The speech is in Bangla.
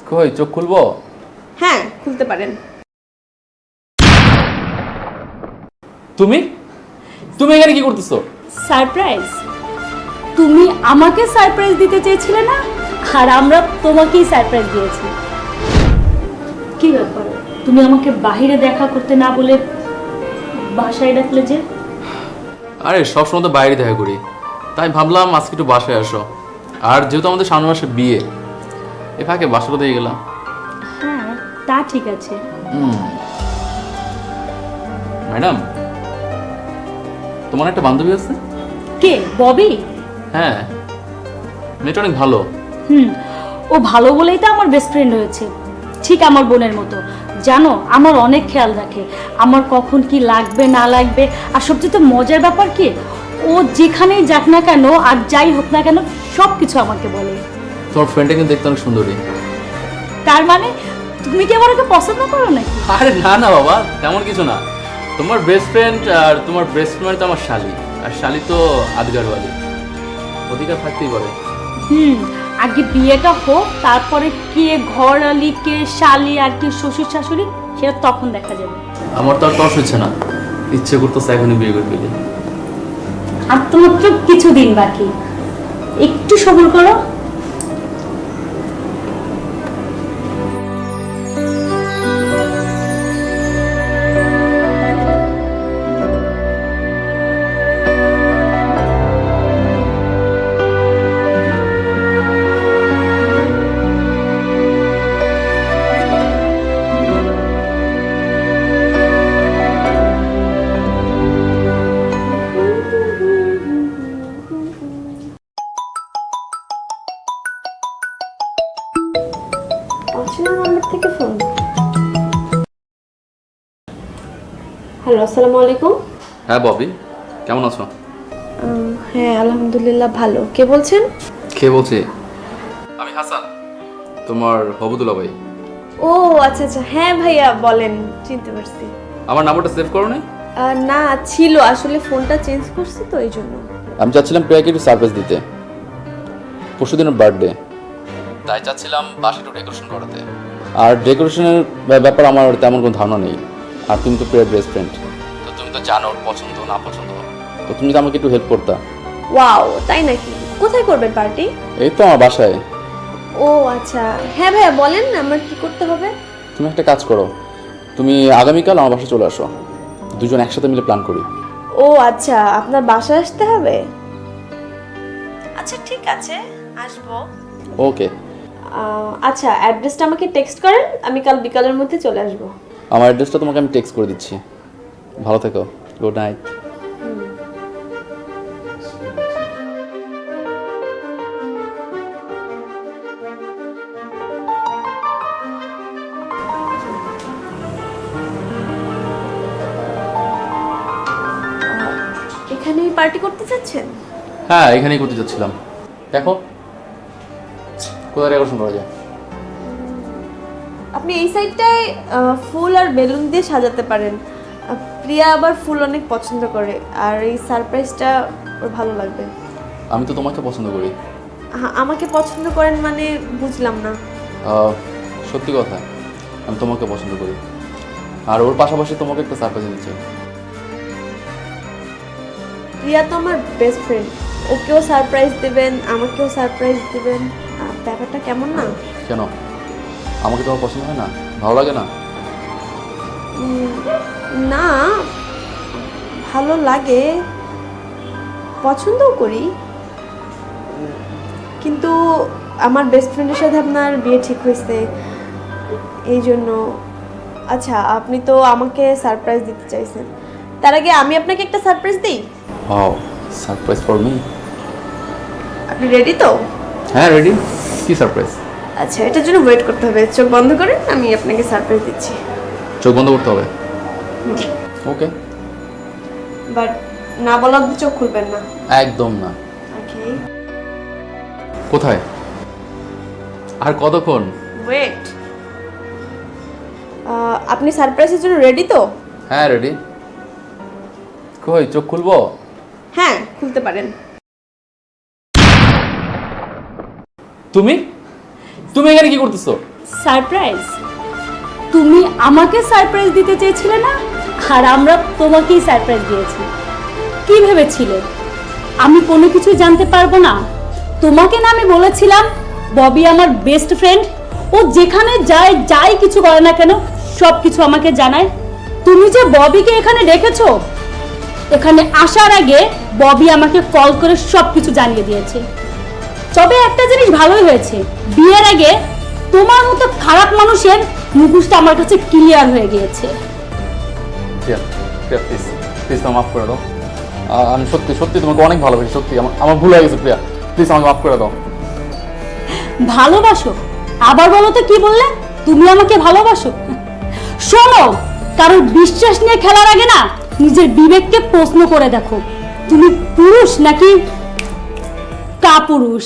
কই চোখ খুলবো? হ্যাঁ, খুলতে পারেন। তুমি তুমি এখানে কি করতেছো? সারপ্রাইজ? তুমি আমাকে সারপ্রাইজ দিতে চেয়েছিলে না, আর আমরা তোমাকেই সারপ্রাইজ দিয়েছি। কি ব্যাপার, তুমি আমাকে বাইরে দেখা করতে না বলে বাসায় ডাকলে যে? আরে সবসময় তো বাইরে দেখা করি, তাই ভাবলাম আজকে একটু বাসায় আসো। আর যেহেতু আমাদের সামনের মাসে বিয়ে, এ ফাঁকে বাসাটা দিয়ে গেলাম। হ্যাঁ, তা ঠিক আছে। ম্যাডাম, তোমার একটা বান্ধবী আছে? কে, ববি? হ্যাঁ, মেয়েটা অনেক ভালো। ও ভালো বলেই তো আমার বেস্ট ফ্রেন্ড হয়েছে, ঠিক আমার বোনের মতো। জানো, আমার অনেক খেয়াল রাখে, আমার কখন কি লাগবে না লাগবে। আর সবচেয়ে মজার ব্যাপার কি, ও যেখানেই যাক না কেন আর যাই হোক না কেন সব কিছু আমাকে বলে। তোমার ফ্রেন্ডটা কিন্তু দেখতে অনেক সুন্দরী। তার মানে তুমি কি আমার ওকে পছন্দ করো নাকি? আরে না না বাবা, তেমন কিছু না। তোমার বেস্ট ফ্রেন্ড আর তোমার বেস্ট ফ্রেন্ড তো আমার শালি, আর শালি তো আদগারওয়ালি, অধিকার থাকতেই পারে। আগে বিয়েটা হোক, তারপরে কে ঘরআলি কে শালি আর কে শ্বশুর শাশুড়ি সেটা তখন দেখা যাবে। আমার তো আর তস হচ্ছে না, ইচ্ছে করতেছে এখনই বিয়ে করে ফেলি। আর তো মাত্র কিছুদিন বাকি, একটু সবর করো। অচেনা নাম্বার থেকে ফোন। হ্যালো, আসসালামু আলাইকুম। হ্যাঁ ববি, কেমন আছো? হ্যাঁ, আলহামদুলিল্লাহ ভালো। কে বলছেন? কে বলছি? আমি হাসান, তোমার হবুদুল্লাহ ভাই। ও আচ্ছা আচ্ছা, হ্যাঁ ভাইয়া বলেন, চিনতে পারছি। আমার নাম্বারটা সেভ করো নি? না, ছিল, আসলে ফোনটা চেঞ্জ করছি তো এই জন্য। আমি চাচ্ছিলাম প্রিয়াকে একটু সারপ্রাইজ দিতে, পরশুদিনের বার্থডে, তাই চাচ্ছিলাম বাসা একটু ডেকোরেশন করাতে। আর ডেকোরেশনের ব্যাপারে আমার তেমন কোনো ধারণা নেই। আর তুমি তো প্রিয়ার বেস্ট ফ্রেন্ড, তো তুমি তো জানো ওর পছন্দ না পছন্দ, তো তুমি তো আমাকে একটু হেল্প করতা। ওয়াও, তাই নাকি? কোথায় করবেন পার্টি? এই তো আমার বাসায়। ও আচ্ছা, হ্যাঁ ভাইয়া বলেন, আমার কি করতে হবে? তুমি একটা কাজ করো, তুমি আগামীকাল আমার বাসায় চলে আসো, দুজন একসাথে মিলে প্ল্যান করি। ও আচ্ছা, আপনার বাসায় আসতে হবে? আচ্ছা ঠিক আছে, আসবো। ওকে। আচ্ছা, অ্যাড্রেসটা আমাকে টেক্সট করেন, আমি কাল বিকালের মধ্যে চলে আসবো। আমার অ্যাড্রেসটা তোমাকে আমি টেক্সট করে দিচ্ছি। ভালো থেকো, গুড নাইট। এখানেই পার্টি করতে চাচ্ছেন? হ্যাঁ, এখানেই করতে যাচ্ছিলাম। দেখো কোথায় ডেকোরেশন করা যায়। আপনি এই সাইডটায় ফুল আর বেলুন দিয়ে সাজাতে পারেন। প্রিয়া আবার ফুল অনেক পছন্দ করে, আর এই সারপ্রাইজটা ওর ভালো লাগবে। আমি তো তোমাকে পছন্দ করি। আমাকে পছন্দ করেন মানে বুঝলাম না। সত্যি কথা, আমি তোমাকে পছন্দ করি, আর ওর পাশাপাশি তোমাকে একটা সারপ্রাইজ দিচ্ছি। প্রিয়া তো আমার বেস্ট ফ্রেন্ড, ওকেও সারপ্রাইজ দেবেন, আমাকেও সারপ্রাইজ দেবেন, ব্যাপারটা কেমন না? কেন, আমাকে তোমার পছন্দ হয় না, ভালো লাগে না? না, ভালো লাগে, পছন্দও করি, কিন্তু আমার বেস্ট ফ্রেন্ডের সাথে আপনার বিয়ে ঠিক হয়েছে, এই জন্য। আচ্ছা, আপনি তো আমাকে সারপ্রাইজ দিতে চাইছেন, তার আগে আমি আপনাকে একটা সারপ্রাইজ দিই। Wow, surprise for me. আপনি রেডি তো? হ্যাঁ রেডি। কি সারপ্রাইজ? আচ্ছা, এটার জন্য ওয়েট করতে হবে, চোখ বন্ধ করেন, আমি আপনাকে সারপ্রাইজ দিচ্ছি। চোখ বন্ধ করতে হবে? ওকে। বাট না বলা অবধি চোখ খুলবেন না। একদম না। ওকে, কোথায় আর কতক্ষণ? ওয়েট। আপনি সারপ্রাইজের জন্য রেডি তো? হ্যাঁ রেডি। কই চোখ খুলবো? হ্যাঁ, খুলতে পারেন। তুমি তুমি এখানে কি করতেছো? সারপ্রাইজ? তুমি আমাকে সারপ্রাইজ দিতে চেয়েছিলে না, আর আমরা তোমাকেই সারপ্রাইজ দিয়েছি। কি ভেবেছিলে আমি কোনো কিছু জানতে পারবো না? তোমাকে না আমি বলেছিলাম ববি আমার বেস্ট ফ্রেন্ড, ও যেখানে যায় যাই কিছু করে না কেন সব কিছু আমাকে জানায়। তুমি যে ববিকে এখানে ডেকেছো, এখানে আসার আগে ববি আমাকে কল করে সব কিছু জানিয়ে দিয়েছে। তবে একটা জিনিস ভালোই হয়েছে, বিয়ের আগে তোমার মতো খারাপ মানুষের মুখোশটা আমার কাছে ক্লিয়ার হয়ে গিয়েছে। প্রিয়া, প্রিয়া প্লিজ প্লিজ আমাকে মাফ করে দাও। আমি সত্যি সত্যি তোমাকে অনেক ভালোবাসি, সত্যি আমার ভুল হয়ে গেছে প্রিয়া, প্লিজ আমাকে মাফ করে দাও। ভালোবাসো? আবার বলো তো, কি বললে? তুমি আমাকে ভালোবাসো? শোনো, কারোর বিশ্বাস নিয়ে খেলার আগে না নিজের বিবেককে প্রশ্ন করে দেখো, তুমি পুরুষ নাকি কাপুরুষ।